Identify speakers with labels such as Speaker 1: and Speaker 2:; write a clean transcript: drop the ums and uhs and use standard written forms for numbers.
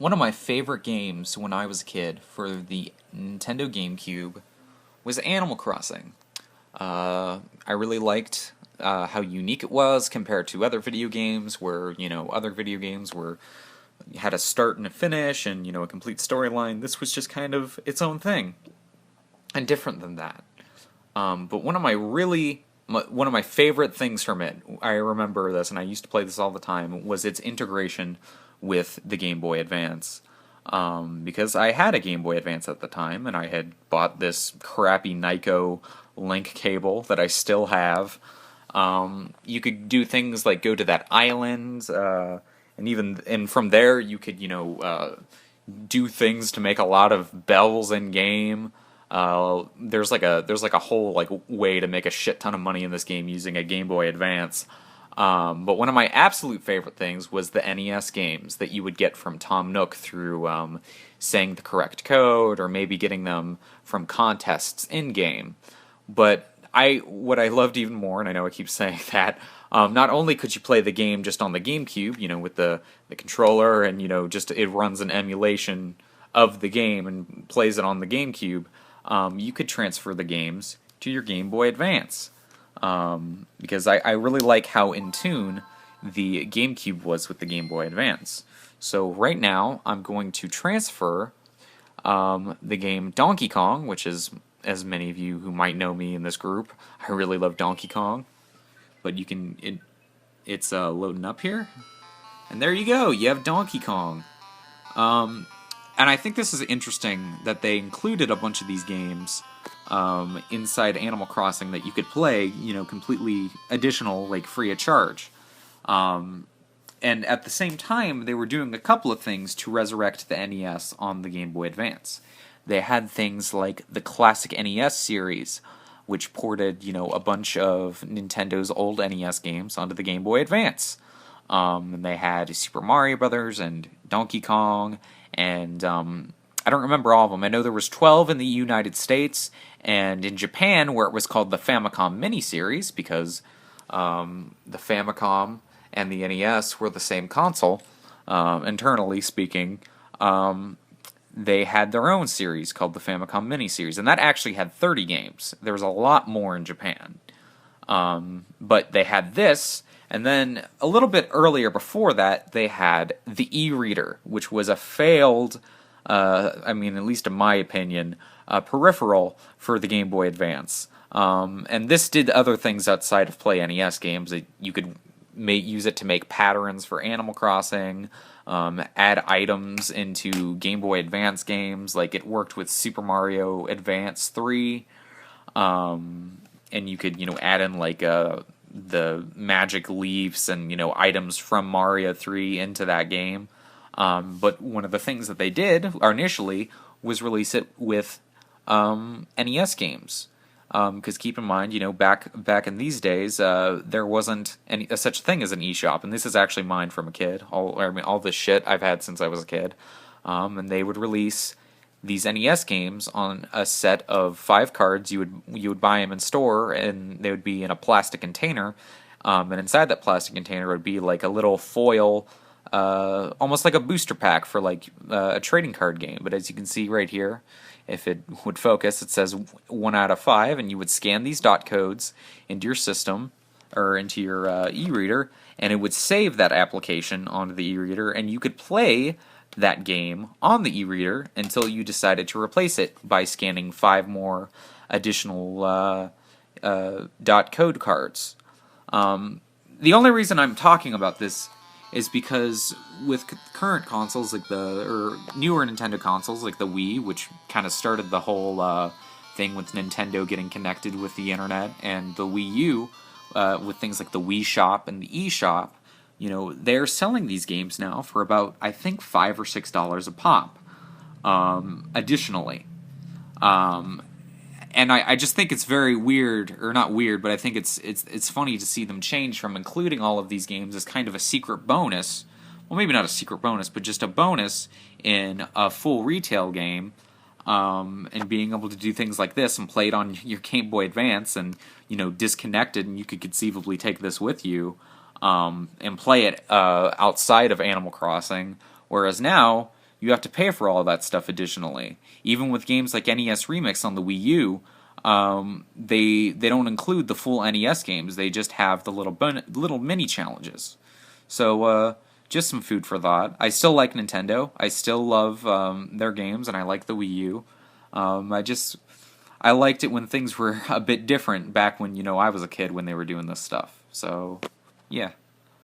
Speaker 1: One of my favorite games when I was a kid for the Nintendo GameCube was Animal Crossing. I really liked how unique it was compared to other video games where, other video games were had a start and a finish and, a complete storyline. This was just kind of its own thing and different than that. But one of my favorite things from it, I remember this, and I used to play this all the time, was its integration with the Game Boy Advance. Because I had a Game Boy Advance at the time, and I had bought this crappy Nyko link cable that I still have. You could do things like go to that island, and from there you could, do things to make a lot of bells in game. There's like a whole way to make a shit ton of money in this game using a Game Boy Advance. But one of my absolute favorite things was the NES games that you would get from Tom Nook through saying the correct code or maybe getting them from contests in game. But what I loved even more, and I know I keep saying that, not only could you play the game just on the GameCube, with the controller and just it runs an emulation of the game and plays it on the GameCube. You could transfer the games to your Game Boy Advance. Because I really like how in tune the GameCube was with the Game Boy Advance. So right now, I'm going to transfer the game Donkey Kong, which is, as many of you who might know me in this group, I really love Donkey Kong. But it's loading up here. And there you go, you have Donkey Kong. And I think this is interesting that they included a bunch of these games inside Animal Crossing that you could play, completely additional, free of charge. And at the same time, they were doing a couple of things to resurrect the NES on the Game Boy Advance. They had things like the classic NES series, which ported, a bunch of Nintendo's old NES games onto the Game Boy Advance. And they had Super Mario Brothers and Donkey Kong, and I don't remember all of them. I know there was 12 in the United States, and in Japan, where it was called the Famicom Mini-Series, because the Famicom and the NES were the same console, internally speaking, they had their own series called the Famicom Mini-Series, and that actually had 30 games. There was a lot more in Japan. But they had this, and then a little bit earlier before that, they had the e-reader, which was a failed, at least in my opinion, peripheral for the Game Boy Advance. And this did other things outside of play NES games. You could use it to make patterns for Animal Crossing, add items into Game Boy Advance games, like it worked with Super Mario Advance 3, and you could, add in the magic leaves and, items from Mario 3 into that game. But one of the things that they did initially was release it with NES games. Because keep in mind, back in these days, there wasn't such thing as an eShop, and this is actually mine from a kid. All this shit I've had since I was a kid. And they would release these NES games on a set of 5 cards. You would buy them in store, and they would be in a plastic container. And inside that plastic container would be like a little foil, almost like a booster pack for a trading card game. But as you can see right here, if it would focus, it says 1 out of 5, and you would scan these dot codes into your system or into your e-reader, and it would save that application onto the e-reader, and you could play that game on the e-reader until you decided to replace it by scanning 5 more additional dot code cards. The only reason I'm talking about this is because with current consoles or newer Nintendo consoles like the Wii, which kind of started the whole thing with Nintendo getting connected with the internet, and the Wii U with things like the Wii Shop and the eShop, they're selling these games now for about, I think, $5 or $6 a pop. Additionally, and I just think it's very weird, or not weird, but I think it's funny to see them change from including all of these games as kind of a secret bonus. Well, maybe not a secret bonus, but just a bonus in a full retail game, and being able to do things like this and play it on your Game Boy Advance and, disconnect it, and you could conceivably take this with you, and play it outside of Animal Crossing. Whereas now, you have to pay for all that stuff additionally. Even with games like NES Remix on the Wii U, they don't include the full NES games. They just have the little mini challenges. So just some food for thought. I still like Nintendo. I still love their games, and I like the Wii U. I liked it when things were a bit different back when I was a kid when they were doing this stuff. So yeah.